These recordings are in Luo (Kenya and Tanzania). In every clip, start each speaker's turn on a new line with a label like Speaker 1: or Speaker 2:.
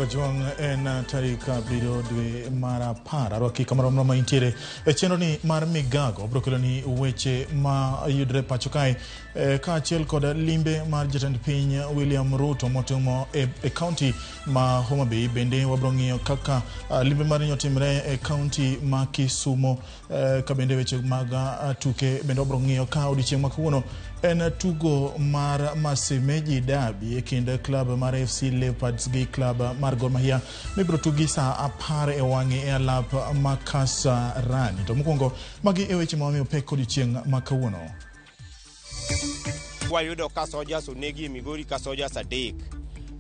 Speaker 1: Juang en tarika biro dwe mara para roki kamarom ma intiere chenro ni mar Migago brokelo ni weche ma yudre pacho kae ka achiel kod limbe mar jatend piny William Ruto motimo e county ma Homa Bay. Bende wabrong'iyo kaka limbe mar nyotimre e county ma Kisumo ka bende weche mag tuke bende wabrong'iyo ka odiochieng' ma kawuono en tugo mar Masemeji Derby e kind club mar FC Leopards gi club mar Gor Mahia mibro tugi saa 10 e wang'e e alap Makasarani. To mokwongo magi e weche ma wamiyo pek odiochieng' ma kawuono.
Speaker 2: Wayudo ka Soldiers onegi Migori ka Soldiers adek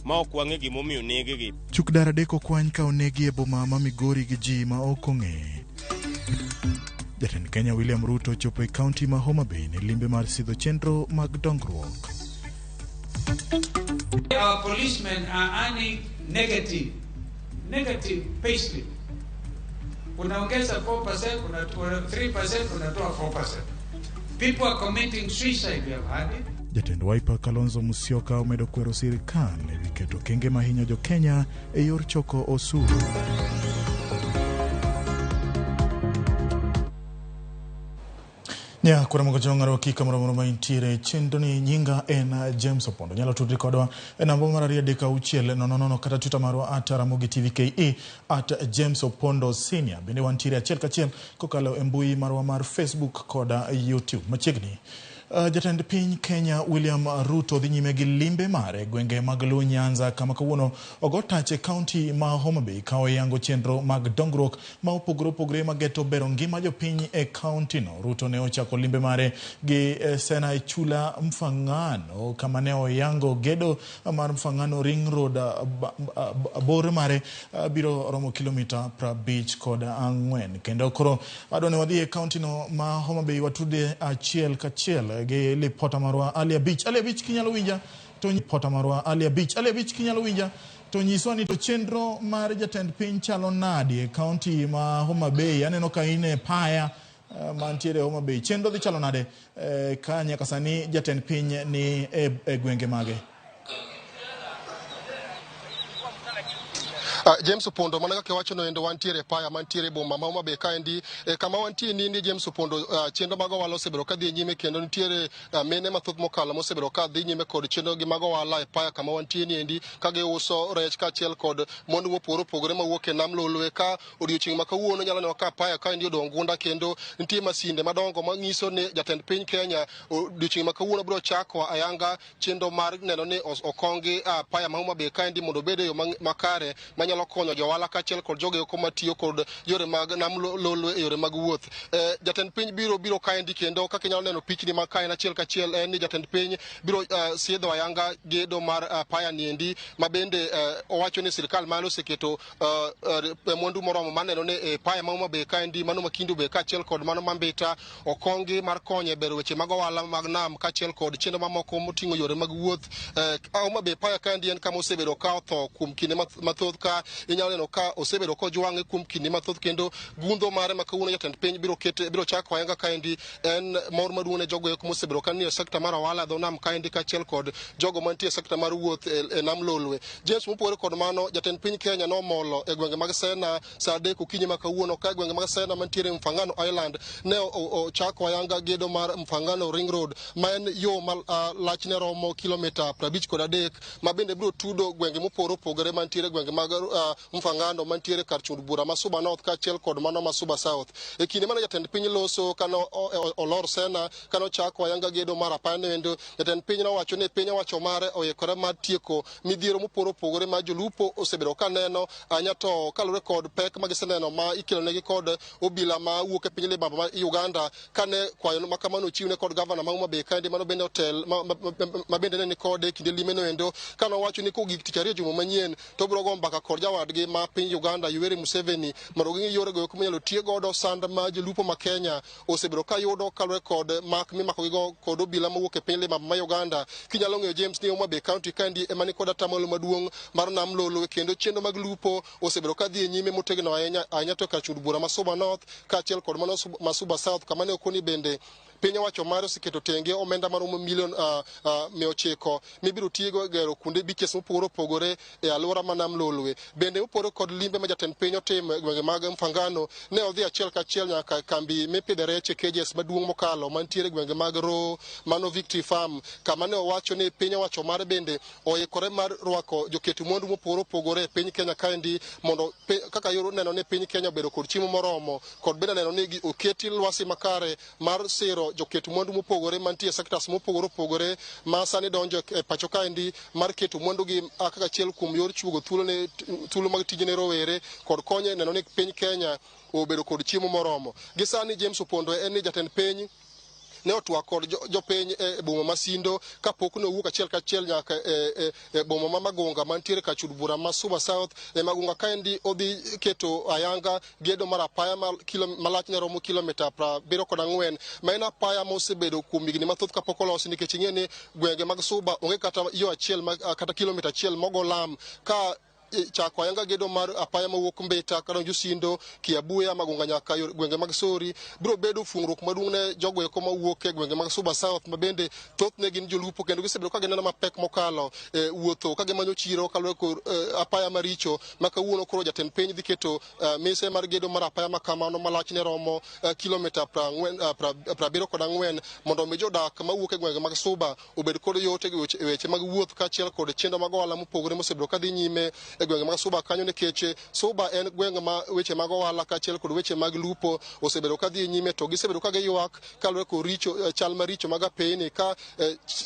Speaker 2: ma ok wang'e gimomiyo onegigi.
Speaker 1: Chuk dara adek okwany ka onegi e boma ma Migori gi ji ma ok ong'e. Jatend Kenya William Ruto chopo e county ma Homa Bay ne limbe mar sidho chenro mag dongruok.
Speaker 3: Our policemen are earning negative payslip. Unaongeza 4%, unatoa 3%, unatoa 4%. People are committing suicide, we have had it.
Speaker 1: Jatend Wiper Kalonzo Musyoka omedo kwero sirikal e wi keto kenge mahinyo jo Kenya e yor choko osuru. Kura mogo jongaro kika mroma intiere chendo ni nyinga en James Opondo. Nyalo tudri kodwa namba mar 3:6 kata Twitter marwa @RAMOGI TV KE @James Opondo Senior. Bende wantiere achiel kachiel kokalo e mbui marwa mar Facebook koda YouTube. Machiegni jatend piny Kenya William Ruto dhi nyime gi limbe mare gwenge mag Luo Nyanza kama kawuono ogo tach e county ma Homa Bay ka oyango chenro mag dongruok ma opogore mageto bero ngima jopiny e county no. Ruto ne ochako limbe mare gi Sena e Chula Mfangano kama ne oyango gedo mar Mfangano Ring Road bor mare biro romo kilomita 50 kod 4 kendo koro adone wadhi e county no ma Homa Bay watude achiel kachiel ge lipota marwa Alia Beach kinyalo winja to lipota marwa Alia Beach kinyalo winja to nyiswa ni to chenro mar jatend piny chalo nadi e county ma Homa Bay. Aneno ka ine paya mantiere Homa Bay chenro dhi chalo nade ka nyaka sani jatend piny ni e gwenge mage.
Speaker 4: James Opondo mana kaka wacho no endo wantiere paya mantiere boma ma Homa Bay kaendi kama wantie ni James Opondo chenro mago walo sebero ka dhi nyime kendo nitiere mene mathoth mokalo mosebero ka dhi nyime kod chenro gi mago wala e paya kama wantie ni endi ka gi uso rech ka achiel kod mondo mopogore mawuok e nam Lolwe ka odiochieng' ma kawuono nyalo ne ka paya kaendi odong gunda kendo nitie masinde madongo manyiso ni jatend piny Kenya odiochieng' ma kawuono biro chako ayanga chenro mar neno ni okongi paya ma Homa Bay kaendi mondo bede yo makare manyalo konyo jowala kachiel kod jogo ko matiyo kod yore mag nam Lolwe e yore mag wuoth. Jatend piny biro kaendi kendo kaka nyalo neno pichni ma kaen achiel kachiel en ni jatend piny biro siedho ayanga gedo mar paya niendi ma bende owacho ni sirikal malo seketo mwandu moromo maneno ne paya ma Homa Bay kaendi mano makindu be kachiel kod mano mambita okongi mar konye bero weche mag ohala mag nam kachiel kod chenro mamoko moting'o yore mag wuoth. Homa Bay paya kaendi en kama osebedo ka otho kuom kinde mathoth ka inyalo neno ka osebedo ko jwang'e kuom kinde mathoth kendo gundo mare ma kawuono jatend piny biro chako ayanga kaendi en mor maduong' ne jogo eko mosebedo ka nie sekta mar ohala dho nam kaendi kachiel kod jogo mantie sekta mar wuoth e nam Lolwe. James mopogore kod mano jatend piny Kenya nomolo e gwenge mag Sena saa 3 okinyi ma kawuono ka gwenge mag Sena mantiere Mfangano Island ne ochako ayanga gedo mar Mfangano Ring Road ma en yo ma lachne romo kilomita 53 kod 3 ma bende biro tudo gwenge mopogore mantiere gwenge mag Mfangano mantiere kar chund bura Masuba North kachiel kod mano Masuba South. E kinde mana jatend piny loso kano olor Sena kano chako ayanga gedo mar apane endo jatend piny nowacho ni piny owacho mare oyekore mar tieko midhiero mopogore ma jolupo osebedo ka neno anyato kalore kod pek magiseneno ma ikelo negi kod obila ma wuok e piny libamba ma Uganda kane kwayo makamano chiwne kod governor ma Homa Bay kaendi mano bende hotel ma bende ne kod kinde limeno endo kano wacho ni kogik tich ariyo juma manyien to biro go mbaka kod jawadgi ma piny Uganda Yoweri Museveni mondo gi yore go kumanyalo tie godo sand ma jolupo ma Kenya osebedo ka yudo kalore kod mak mimako gigo kod obila mawuok e piny libamba ma Uganda. Kinyalo ng'eyo James ni Homa Bay County kaendi emani kod atamalo maduong' mar nam Lolwe kendo chenro mag lupo osebedo ka dhi nyime motegno ahinya to kar chund bura Masuba North kachiel kod mano Masuba South kama ne okoni bende piny owacho mare oseketo tenge omenda maromo milion 900 mibiro tigo gero kunde biches mopogore opogore e alwora manam Lolwe. Bende uporo kod limbe ma jatend piny otimo e gwenge mag Mfangano ne odhi achiel kachiel nyaka kambi mipidhe rech kejes maduong' mokalo mantiere gwenge mag Ro mano Victory Farm kama ne owacho ni piny owacho mare bende oikore mar rwako joketu mwandu mopogore opogore e piny Kenya kaendi mondo kaka yoro neno ni piny Kenya obedo kod chiemo moromo kod bende neno ni oketi lwasi makare mar siro joketu mwandu mopogore mantie sectors mopogore opogore ma sani donjo e pacho kaendi mar keto mwandu gi kaka achiel kuom yor chugo thuolo mag tijene rowere kod konye neno ni piny Kenya obedo kod chiemo moromo. Gisani James Opondo en ni jatend piny ne otwak kod jopiny e boma Masindo kapok ne owuok achiel kachiel nyaka e boma ma Magunga mantiere ka chud bura ma Suba South e Magunga kaendi odhi keto ayanga gedo mar apaya malachne romo kilomita 74 ma en apaya mosebedo kuom higni mathoth kapok olosi nikech ing'e ni gwenge mag Suba onge kata yo achiel kata kilomita achiel mogo lam ka chako ayanga gedo mar apaya mawuok Mbita kada Jusindo Kiabuya Magunga nyaka gwenge mag Sori biro bedo fungruok maduong' ne jogweko mawuok e gwenge mag Suba South ma bende thothne gin jolupo kendo gisebedo ka gineno mapek mokalo wuotho ka gimanyo chiro kaluwore apaya maricho ma kawuono koro jatend piny dhi keto mise mar gedo mar apaya makamano malachne romo kilomita 74 mondo mi jodak mawuok e gwenge mag Suba obed kod yot e weche mag wuoth kaachiel kod chenro mag ohala mopogore mosebedo ka dhi nyime e gwenge mag Suba kanyo nikech Suba en gwenge ma weche mag ohala kaachiel kod weche mag lupo osebedo ka dhi nyime to gisebedo ka giywak kaluwore kod richo chal maricho mag apeyni ka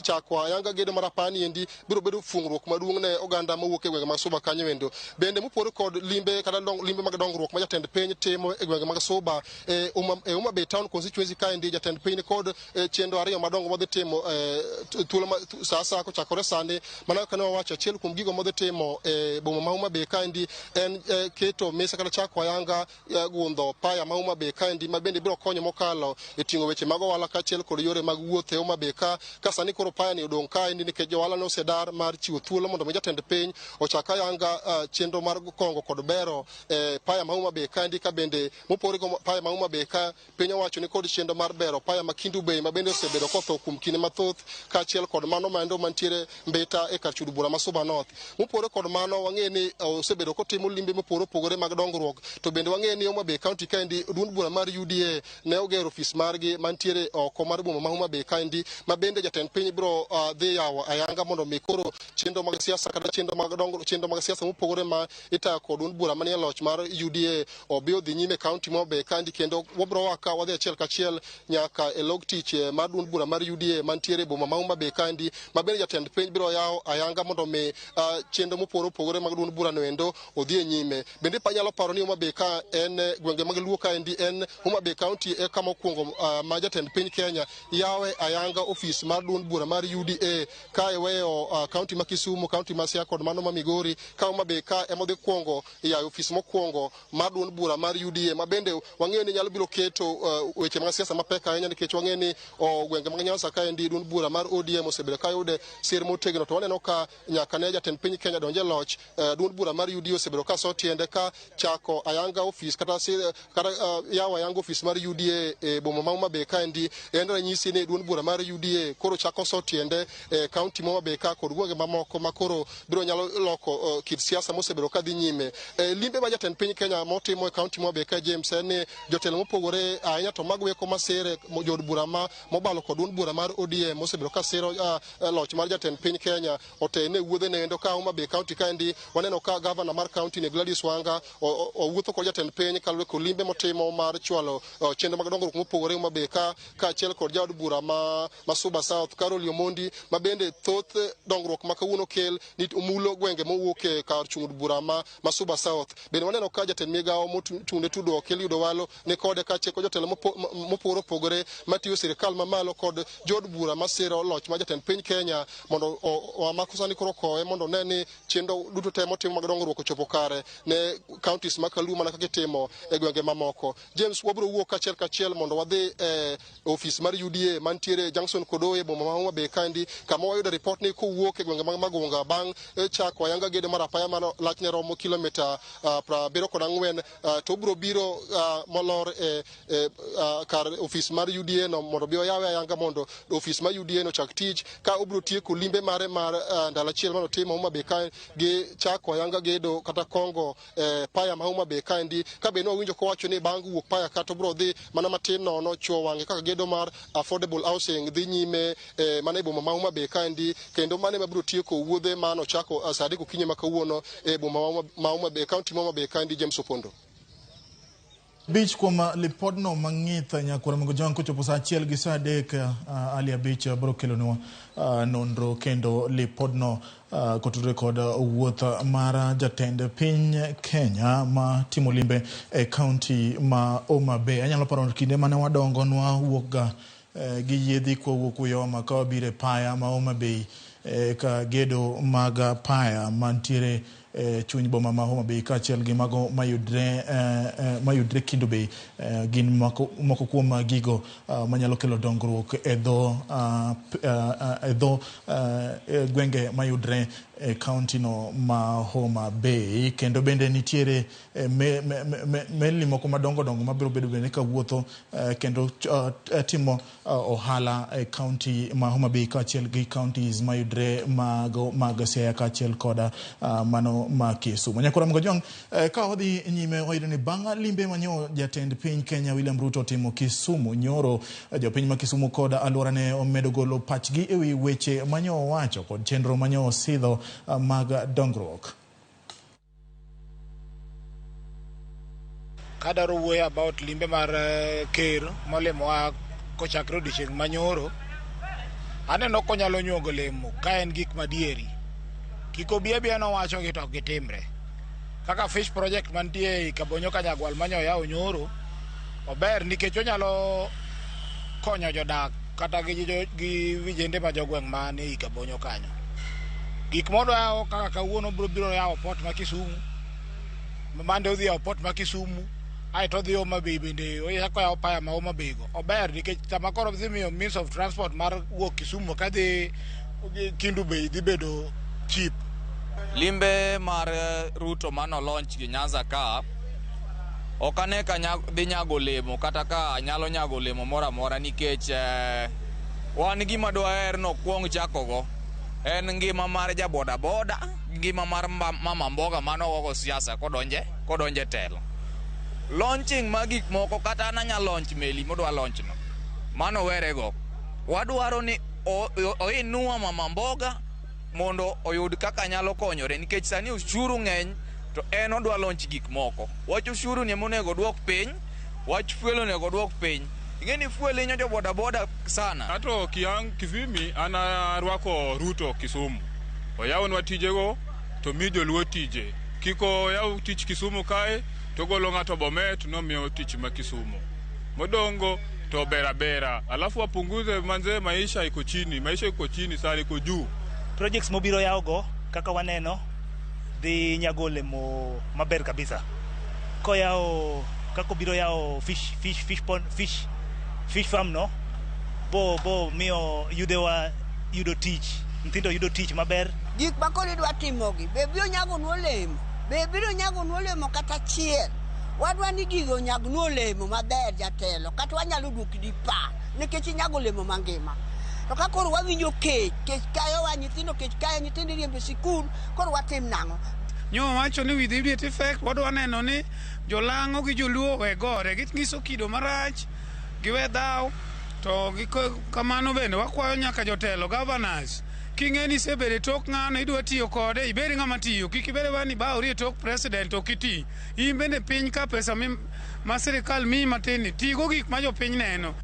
Speaker 4: chako ayanga gedo mar apani endi biro bedo fungruok maduong' ne oganda mawuok e gwenge mag Suba kanyo endo. Bende mopore kod limbe kata limbe mag dongruok ma jatend piny timo e gwenge mag Suba e Homa Bay Town constituency kaendi jatend piny kod chenro ariyo madongo modhi timo thuolo sa kochakore sani mana kaka ne owacho achiel kuom gigo modhi timo e boma ma Homa Bay kaendi en keto mise kata chako ayanga gundho paya ma Homa Bay kaendi ma bende biro konyo mokalo e ting'o weche mag ohala kaachiel kod yore mag wuoth e Homa Bay ka sani koro paya ni odong' kaendi nikech johala ne osedar mar chiwo thuolo mondo mi jatend piny ochak ayanga chenro mar kongo kod bero paya ma Homa Bay kaendi ka bende mopore go paya ma Homa Bay ka piny owacho ni kod chenro mar bero paya ma Kindu Bay ma bende osebedo kotho kuom kinde mathoth kaachiel kod mano maendo mantiere Mbita e kar chud bura ma Suba North. Mopore kod mano wang'e ni osebedo kotimo limbe mopore opogore mag dongruok to bende wang'e ni Homa Bay County kaendi duond bura mar UDA ne ogero ofis margi mantiere oko mar boma ma Homa Bay kaendi ma bende jatend piny biro dhi yawo ayanga mondo mi koro chenro mag siasa kata chenro mag siasa mopogore ma itayo kod duond bura manie loch mar UDA obi odhi nyime kaunti ma Homa Bay kaendi kendo wabiro waka wadhi achiel kachiel nyaka e log tich mar duond bura mar UDA mantiere boma ma Homa Bay kaendi ma bende jatend piny biro yawo ayanga mondo mi chenro mopogore opogore mag duond bura no endo odhi nyime. Bende nyalo paro ni Homa Bay ka en gwenge mag Luo kaendi en Homa Bay County e kama okwongo ma jatend piny Kenya yawe ayanga ofis mar duond bura mar UDA ka iweyo kaunti ma Kisumu, kaunti ma Siaya kod mano ma Migori ka Homa Bay ka emodhi kwongo yawo ofis mokwongo mar duond bura mar UDA ma bende wang'eyo ni nyalo biro keto weche mag siasa mapek ahinya nikech wang'eyo ni gwenge mag Nyanza kaendi duond bura mar ODM osebedo ka yude sir motegno to waneno ka nyaka ne jatend piny Kenya donje loch duond bura mar UDA osebedo ka so tiende ka chako ayanga ofis kata yawo ayanga ofis mar UDA e boma ma Homa Bay kaendi en ranyisi ni duond bura mar UDA koro chako so tiende kaunti ma Homa Bay ka kod gwenge mamoko ma koro biro nyalo loko kit siasa mosebedo ka dhi nyime. Limbe ma jatend piny Kenya motimo e kaunti ma Homa Bay ka James en ni jotelo mopogore ahinya to magweko masere jod bura ma mobalo kod duond bura mar ODM mosebedo ka siro loch mar jatend piny Kenya otene wuodhe nendo ka Homa Bay County kaendi waneno ka governor mar county ne Gladys Wanga owuotho kod jatend piny kaluwore kod limbe motimo mar chwalo chenro mag dongruok mopogore Homa Bay ka achiel kod jaod bura ma Suba South Carol Omondi ma bende thoth dongruok ma kawuono kel ni mulo gwenge mowuok e kar chung'd bura ma Suba South. Bende waneno ka jatend migawo mochung'ne tudruok kel yudo walo ne kode ka cheko jotelo mopogore opogore matiyo sirikal mamalo kod jod bura masiro loch ma jatend piny Kenya mondo omakosani koro kowe mondo ne ni chenro duto te motimo mag dongruok ochopo kare ne counties ma Kaluo mana kaka timo e gwenge mamoko. James, wabro wuok kachiel mondo wadhi ofis mar UDA mantiere Junction Kodoye boma ma Homa Bay kandi kama wayudo report ni kowuok e gwenge mag Magunga bang' chako ayanga gedo mar apaya ma lachne romo kilomita 74 to bro biro molor kar ofis mar UDA no mondo bi oyawe ayanga mondo ofis mar UDA no chak tich ka obro tieko limbe mare mar ndalo achiel mano timo Homa Bay ka gi chako ayanga gedo kata kongo paya ma Homa Bay kandi ka be no winjo ko wacho ni bang' wuok paya ka to bro dhi mana matin no chuo wange kaka gedo mar affordable housing dhi nyime mana e boma ma Homa Bay kandi kendo mane mabro tieko wuodhe mano chako saa 3 okinyi ma kawuono e boma ma Homa Bay county ma Homa Bay kandi. James Opondo.
Speaker 1: Bich kuom lipodno mang'ith nyakura mongo jang kochopo saa 1 gi saa 3 ali abich bro kelonwa nonro kendo lipodno kotudre kod wuoth mar jatend piny Kenya ma timo limbe e county ma Homa Bay. Anyalo paro kinde mane wadongo nwa wuokga gi yedhi kowuok Uyoma ka wabire paya ma Homa Bay ka gedo mag paya mantiere chuny boma ma Homa Bay kachiel gi mago mayudre Kindu Bay gin moko kuom gigo manyalo kelo dongruok e dho gwenge mayudre e county no ma Homa Bay. Kendo bende nitiere meli moko madongo mabiro bedo bende ka wuotho kendo timo ohala e county ma Homa Bay kachiel gi counties mayudre mag Siaya kachiel koda mano ma Kisumu. Nyakora mga jong ka odhi nyime oyudo ni bang' limbe manyo jatend piny Kenya William Ruto timo Kisumu nyoro jopiny ma Kisumu koda alwora ne omedo golo pachgi ewi weche manyo wacho kod chenro manyo sidho mag dongruok.
Speaker 5: Kadaro wuoyo about limbe mar ker molemowa kochakre odiochieng' manyoro, aneno konyalo nyuogo lemo ka en gik madieri. Kiko bia no wacho gi to gitimre. Kaka fish project mantie i Kabonyo Kanyagwal manyo yawo nyoro, ober nikech onyalo konyo jodak kata gi vijende ma jogweng' mane i Kabonyo kanyo. Gik modo yawo kaka kawuono biro yawo port ma Kisumu. Mande odhi yawo port ma Kisumu. Ai to dhi Homa Bay bende oyako yawo paya ma Homa Bay go. Ober nikech sama koro dhi miyo means of transport mar wuok Kisumu ka dhi Kindu Bay dhi bedo cheap.
Speaker 6: Limbe mar Ruto mano launch gi Nyanza ka okane ka dhi nyago lemo kata ka nyalo nyago lemo mora mora nikech wan gima dwaher no kuong chako go en ngima mar ja boda boda, ngima mar mama mboga mano wogo siasa kodonje telo. Launching magik moko kata na nya launch meli modwa launch no mano werego wadwaro ni oinua mama mboga mondo oyud kaka nyalo konyore nikech sani ushuru ng'eny to en odwa launch gik moko. Wach ushuru ni monego duok piny, wach fuelo nego duok piny. Ingeni fuelo inyo jo boda boda sana.
Speaker 7: Ato kiang kivimi ana rwako Ruto Kisumu. Oyawonwa tijego to mi joluo tije. Kiko yaw tich Kisumu kae to golo ng'ato Bomet no miyo tich ma Kisumu. Modongo to bera. Alafu wapunguze manze maisha iko chini sana iko juu.
Speaker 8: Projects mobiro yaogo kaka waneno dhi nyagole mo maber kabisa. Ko yao kako biro yao fish farm no bo mio yudo teach ntindo yudo teach maber.
Speaker 9: Gik bakoli dwa timogi be biro nyago nuolemo kata chiel wadwa ni gigo nyag nuolemo maber jatelo kata wanyalo duok di pa nikech nyago lemo mangima. To ka koro wawinjo kech kayo wa nyithindo kech kayo nyithindo riembe sikul koro watim nang'o.
Speaker 3: Nyo wacho ni with immediate effect wadwa neno ni jolango gi joluo we gore ging'iso kido marach giwe dhaw to kamano bende wakwayo nyaka jotelo governors king'eni sebede tok ng'ano idwa tiyo kode ibedi ng'ama tiyo kik ibede wani bauri tok president okiti in bende piny ka pesa ma sirikal mi matin tigo gik ma jopiny neno.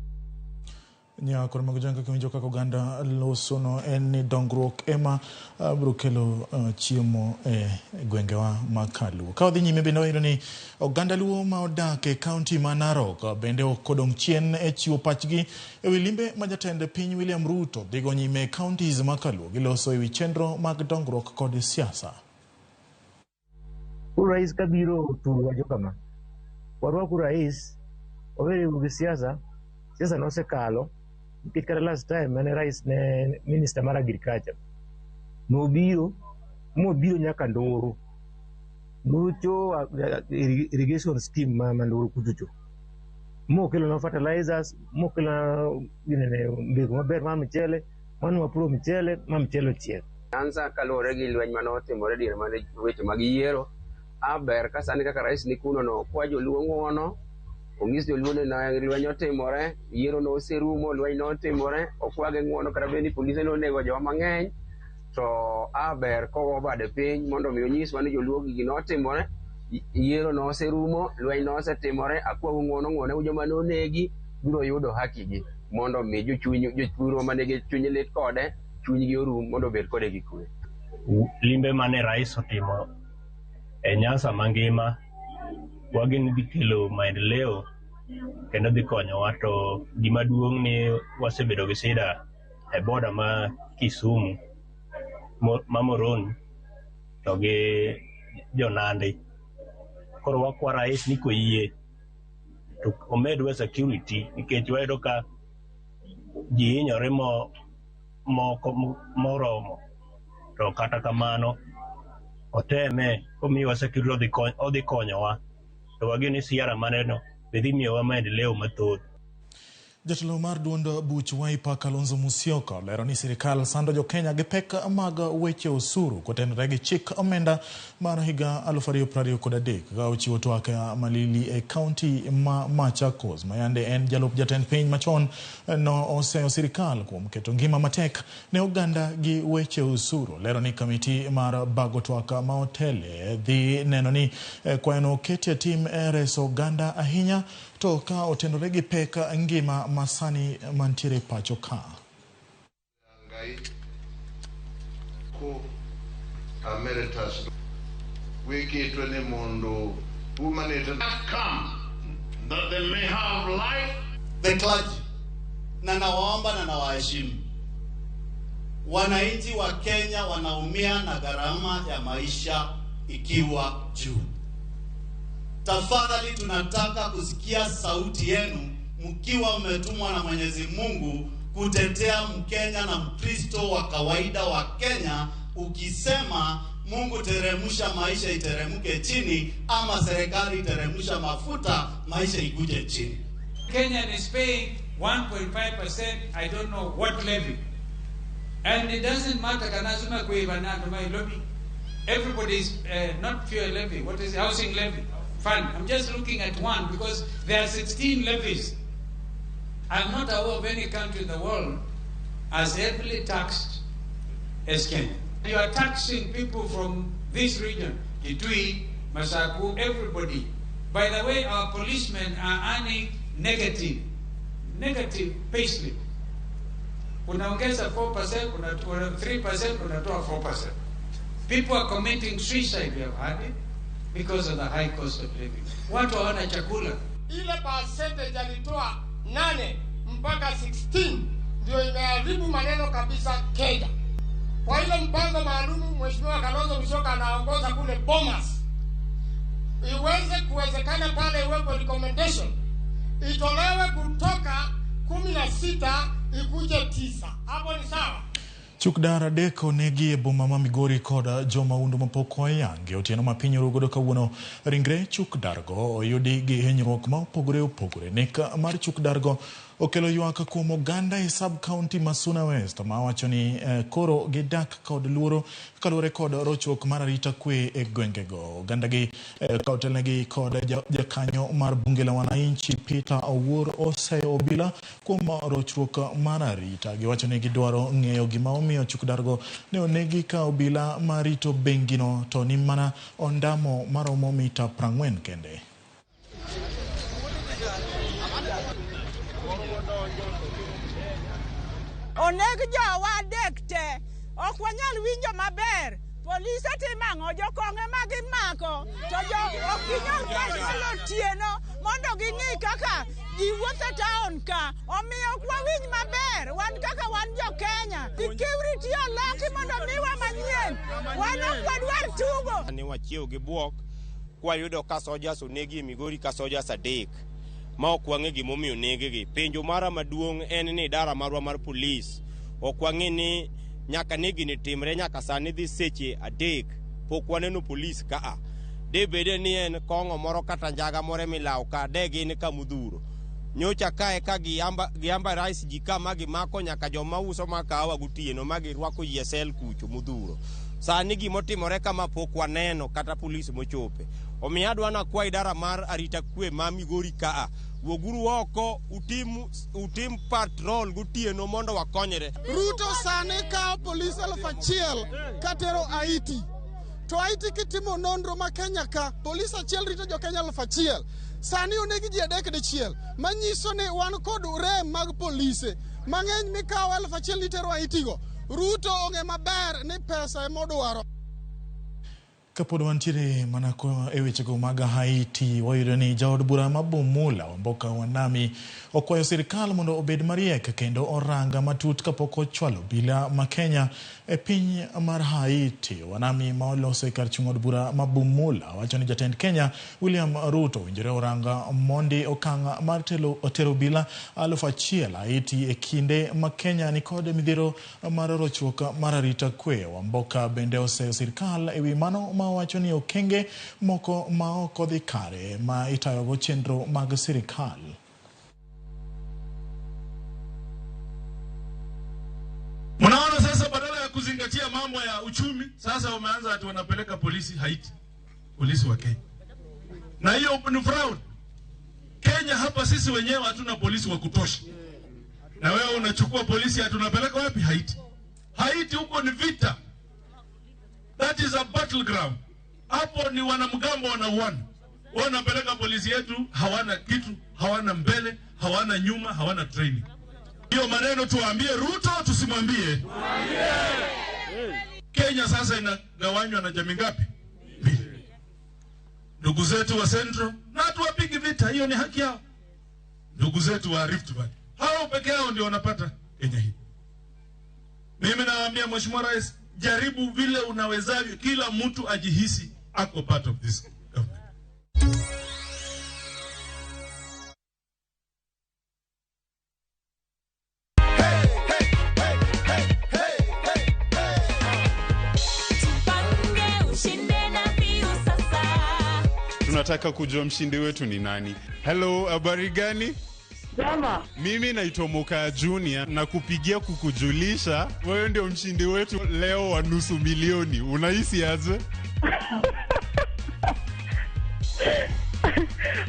Speaker 1: Nyakora mag janga kiwinjo kaka oganda losono en ni dongruok ema biro kelo chiemo e gwengewa ma Kaluo. Ka odhi nyime bende wayudo ni oganda Luo ma odak e kaunti ma Narok bende okodong' chien e chiwo pachgi e wi limbe ma jatend piny William Ruto dhigo nyime counties ma Kaluo giloso e wi chenro mag dongruok kod siasa.
Speaker 10: Rais kabiro tuwajo kama. Warwaku rais, overe ugi siasa no se kalo. Kikara last time, mane rais ne minister mar agriculture. Mo biro nyaka Ndoro. Mucho irrigation scheme mandoro kujucho. Mo kelo na fertilizers, mo kelo na mbegu maber ma mchele, manu mapuro mchele, ma mchele chiek.
Speaker 11: Anza kalore gi lweny manotimore diere mane weche mag yiero. Aber ka sani kaka rais ni kuno no kwa joluo ng'uono ong'is joluo ni na lweny otimore, yiero no oserumo, lweny no otimore, okwage ng'uono kata bed ni polise nonego joma mang'eny, to aber kogo bade piny mondo mi onyiswa ni joluo gigi notimore, yiero no oserumo, lweny no osetimore, akwago ng'uono joma nonegi biro yudo haki gi mondo mi jochuro manigi chuny lit kode chunygi orum mondo bed kode gi kwe.
Speaker 12: Limbe mane rais otimo e Nyanza mangima wagin dhi kelo maendeleo kendo dhi konyowa, to gima duong' ni wasebedo gi sida e boda ma Kisumu ma Moroni to gi Jonandi. Koro wakwa rais ni koyie to omedwa security nikech wayudo ka ji hinyore moromo, to kata kamano oteme omiwa security odhi konyowa, to wagini siara maneno bedhi miyowa maendeleo mathoth.
Speaker 1: Jatelo mar duond buch Wiper Kalonzo Musyoka olero ni sirikal sando jo Kenya gi pek mag weche osuru kotenore gi chik omenda mar higa 2023 ka ochiwo twak Malili e kaunti ma Machakos. Mayande en jalup jatend piny machon no oseyo sirikal kuom keto ngima matek ne oganda gi weche osuru. Lero ni kamiti mar bago twak ma otele dhi neno ni kwano ketie tim reso oganda ahinya to ka otenore gi pek ngima masani mantiere pacho ka.
Speaker 13: Ko emeritus wiki to ne mondo woman it come that they may have life.
Speaker 14: The clergy na nawaomba na nawaheshimu. Wananchi wa Kenya wanaumia na gharama ya maisha ikiwa juu. Tafadhali tunataka kusikia sauti yenu mkiwa mmetumwa na Mwenyezi Mungu kutetea Mkenya na Mkristo wa kawaida wa Kenya, ukisema Mungu teremsha maisha iteremke chini, ama serikali teremsha mafuta maisha ikuje chini.
Speaker 3: Kenya is paying 1.5%, I don't know what levy. And it doesn't matter kanazuma kuibanatu my lobby. Everybody is not fuel levy. What is housing levy? Fund. I'm just looking at one because there are 16 levies. I'm not aware of any country in the world as heavily taxed as Kenya. You are taxing people from this region, Kitui, Masaku, everybody. By the way, our policemen are earning negative payslip. Unaongeza 4%, unatoa 3%, unatoa 4%. People are committing suicide, we have heard it, because of the high cost of living. Watu hawana chakula.
Speaker 15: Ile percentage alitoa 8 mpaka 16 ndio imeharibu maneno kabisa Kenya. Kwa ile mpango maalum Mheshimiwa Kalonzo Musyoka anaongoza kule Bomas, iweze kuwezekana pale iwepo recommendation itolewe kutoka 16 ikuje 9. Hapo ni sawa.
Speaker 1: Chukdara deko negi e boma ma Migori koda joma undu mapoko yange otieno ma piny orugodo kawuono. Ringre Chukdargo oyudi gi hinyruok ma opogore. Nek mar Chukdargo okelo ywak kuom oganda e sub-county ma Suna West ma wacho ni koro gidak kod luoro kaluwore kod rochruok mar arita kwe e gwengego. Oganda gi kautelnegi kod jakanyo mar bunge la wananchi Peter Awuor oseyo obila kuom rochruok mar arita. Giwacho ni gidwaro ng'eyo gima omiyo Chukdargo ne onegi ka obila marito bengino to ni mana ondamo maromo mita 40 kende.
Speaker 16: Oneg jowa dekte, ok wanyal winjo maber. Polise timang'o jokonge magimako, to ok ginyal kalo tieno mondo ging'i kaka ji wuotho taon ka. Omiyo ok wawinj maber, wan kaka wan jo Kenya. Security oloki mondo miwa manyien, wan ok wadwar tugo.
Speaker 2: Ne wachiew gi buok kwayudo ka sojas onegi Migori ka sojas 3 ma ok wang'e gimomiyo negegi. Penjo mara maduong' en ni dara marwa mar polis ok wang'e ni nyaka negini timre nyaka sani dhi seche 3 pok waneno polis kaa. De bede ni en kong'o moro kata njaga more milaw ka de gin ka mudhuro. Nyocha kae ka giamba rais jika magi mako nyaka joma uso makawa gutieno magi rwako YSL kucho mudhuro. Sani gimotimore kama pok waneno kata polis mochope. Omiyo adwana kwa idara mar arita kwe ma Migori kaa. Woguru oko utim patrol gutieno mondo wakonyre.
Speaker 17: Ruto sani kao polis 1,000 katero Haiti. To Haiti kitimo nonro ma Kenya ka polis achiel rito jo Kenya 1,000. Sani onegi ji 3 manyiso ni wan kod rem mag polise mang'eny mikao 1,000 litero Haiti go. Ruto onge maber ni pesa emodwaro.
Speaker 1: Kapod wantiere mana e wechego mag Haiti, wayudo ni jaod bura ma Bumula Wamboka Wanami okwayo sirikal mondo obed mariek kendo oranga matut kapok ochwalo bila ma Kenya e piny mar Haiti. Wanami ma olose kar chung od bura ma Bumula wacho ni jatend Kenya William Ruto winjore oranga mondi okang' mar otero bila 1,000 Haiti e kinde ma Kenya ni kod midhiro mar rochruok mar arita kwe. Wamboka bende ose sirikal ewi mano ma wacho ni okenge moko ma ok odhi kare ma itayogo chenro mag sirikal.
Speaker 18: Mnaona sasa badala ya kuzingatia mambo ya uchumi, sasa wameanza ati wanapeleka polisi Haiti. Polisi wa Kenya. Na hiyo ni fraud. Kenya hapa sisi wenyewe hatuna polisi wa kutosha. Na wewe unachukua polisi tunapeleka wapi? Haiti. Haiti huko ni vita. That is a battleground. Hapo ni wanamgambo wanauana. Wanapeleka polisi yetu hawana kitu, hawana mbele, hawana nyuma, hawana training. Hiyo maneno tuambie Ruto, tusimwambie. Kenya sasa inagawanywa na jamii ngapi? Ndugu zetu wa Central na tuwapigi vita, hiyo ni haki yao. Ndugu zetu wa Rift Valley, hao peke yao ndio wanapata Kenya hii. Mimi nawaambia Mheshimiwa Rais, jaribu vile unawezavyo kila mtu ajihisi ako part of this government.
Speaker 19: Tunataka kujua mshindi wetu ni nani. Hello, habari gani?
Speaker 20: Jama.
Speaker 19: Mimi naitwa Moka Junior na kupigia kukujulisha wewe ndio mshindi wetu leo wa nusu milioni. Unahisi aje?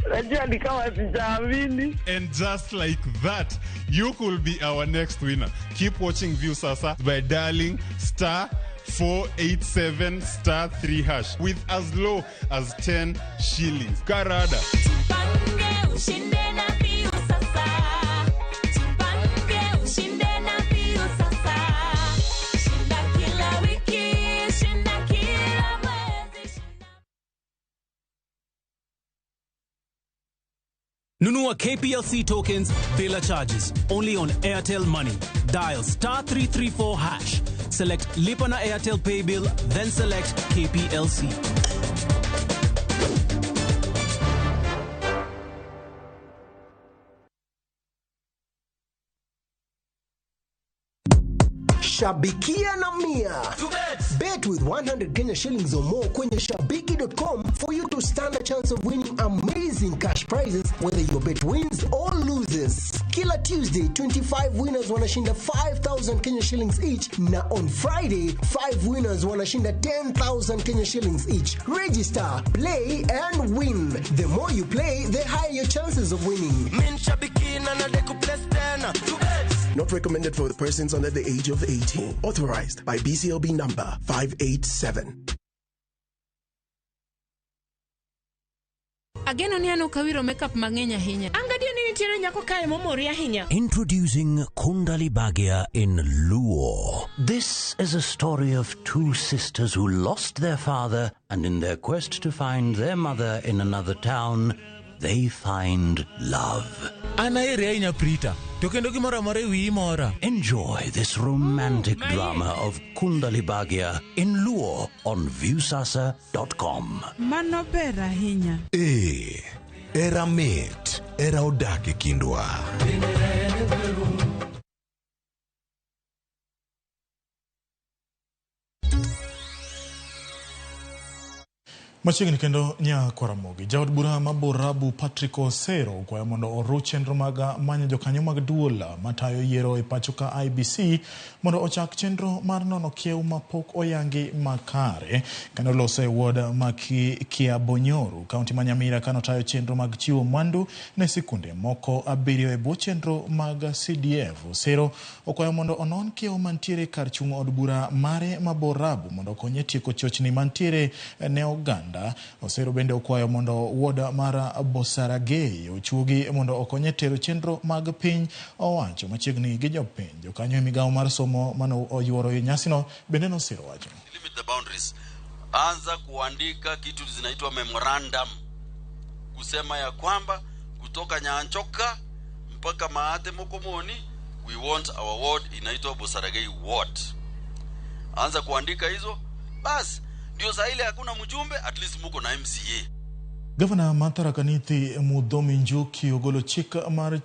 Speaker 20: Najua ni kama sijaamini.
Speaker 19: And just like that, you could be our next winner. Keep watching View Sasa by dialing *487*3# with as low as 10 shillings. Karada.
Speaker 21: Nunua KPLC tokens bila charges only on Airtel Money. Dial *334#. Select Lipa na Airtel Pay Bill, then select KPLC.
Speaker 22: Shabikia na Mia. Bet with 100 Kenya shillings or more kwenye shabiki.com for you to stand a chance of winning amazing cash prizes whether your bet wins or loses. Kila Tuesday, 25 winners wanashinda 5,000 Kenya shillings each, na on Friday, 5 winners wanashinda 10,000 Kenya shillings each. Register, play and win. The more you play, the higher your chances of winning.
Speaker 23: Not recommended for the persons under the age of 18. Authorized by BCLB number 587.
Speaker 24: Ageno ni ano kawiro makeup mang'enya hinya. Angadio ni nitiere nyako kae momoria hinya.
Speaker 25: Introducing Kundali Bagia in Luo. This is a story of two sisters who lost their father and in their quest to find their mother in another town, they find love. Enjoy this romantic drama of Kundali Bagya in Luo on viewsasa.com.
Speaker 16: Mano ber ahinya.
Speaker 4: Era mit, era odake kindwa.
Speaker 1: Machiegni kendo nya Ramogi, jaod bura maborabu Patrick Osero kwa mondo oru chenro mag manyo jokanyo mag duol matayo yiero e pacho ka IBC mondo ochak chenro mar nono kiew mapok oyangi makare kendo lose ward Kia Bonyoru kaunti ma Nyamira kano tayo chenro mag chiwo mwandu ne sikunde moko abirio e bwo chenro mag CDF. Osero okwayo mondo onon kiew mantiere kar chung od bura mare maborabu mondo konye tieko chochni mantiere ne oganda. Osero bende okwayo mondo woda mara Bosaragei ochugi mondo okonye tero chenro mag piny owacho machiegni gi jopiny. Jokanyo Migago mar somo mano oyuoro nyasino bende nosiro wacho.
Speaker 5: Limit the boundaries. Anza kuandika kitu zinaitwa memorandum. Kusema ya kwamba kutoka Nyanchoka mpaka Maate Mokomoni we want our ward inaitwa Bosaragei ward. Anza kuandika hizo basi ndio saa ile hakuna mjumbe, at least muko na MCA.
Speaker 1: Governor Mathara Nithi Mudhomi Njuki ogolo chik mar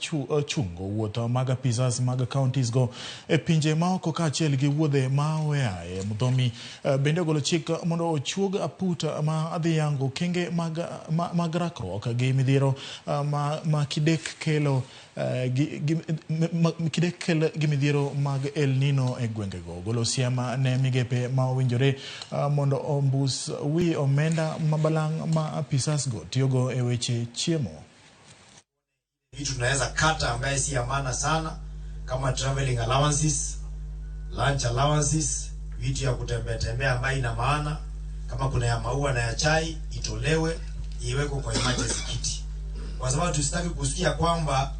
Speaker 1: chungo wuotho mag pizzas mag counties go e pinje maoko kaachiel gi wuodhe ma oyaye. Mudhomi bende ogolo chik mondo ochuog aputa ma adhi yango kenge mag rakruok gi midhiero ma kidek kelo gi midhiero mag El Nino e gwengego. Golo siema ne migepe ma owinjore mondo ombus wi omenda mabalang' ma pizzas go tiyogo e weche chiemo.
Speaker 6: Vitu tunaweza kata ambaye si amana sana kama traveling allowances, lunch allowances, vitu ya kutembea ambaye ina maana kama kuna ya maua na ya chai itolewe iweko kwa emergency kit. Kwa sababu tusitaki kusikia kwamba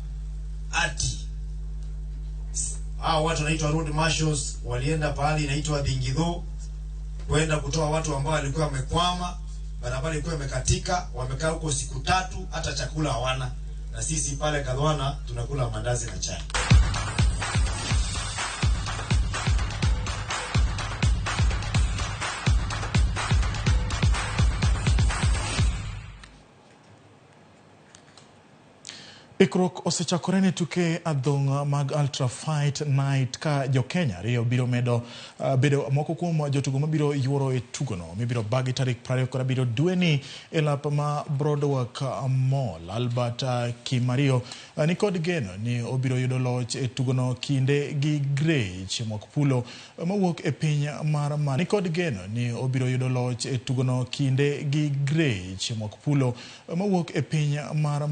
Speaker 6: ati watu wanaitwa road marshals walienda pahali inaitwa Dingidho kwenda kutoa watu ambao walikuwa wamekwama, barabara ilikuwa imekatika, wamekaa huko siku 3 hata chakula hawana, na sisi pale Kadhwana tunakula mandazi na chai.
Speaker 1: Ikrok osechakore ne tuke adhong' mag Ultra Fight Night ka jo Kenya riyo biro bedo moko kuom jotugo mabiro yuoro e tugono mibiro bagi tarik 27 dweni e lap ma Broadwalk Mall. Albert Kimario nikod geno ni obiro yudo loch e tugono kinde gi Grech Mokpulo mawuok e piny mar nikod geno ni obiro yudo loch e tugono kinde gi Grech Mokpulo mawuok e piny mar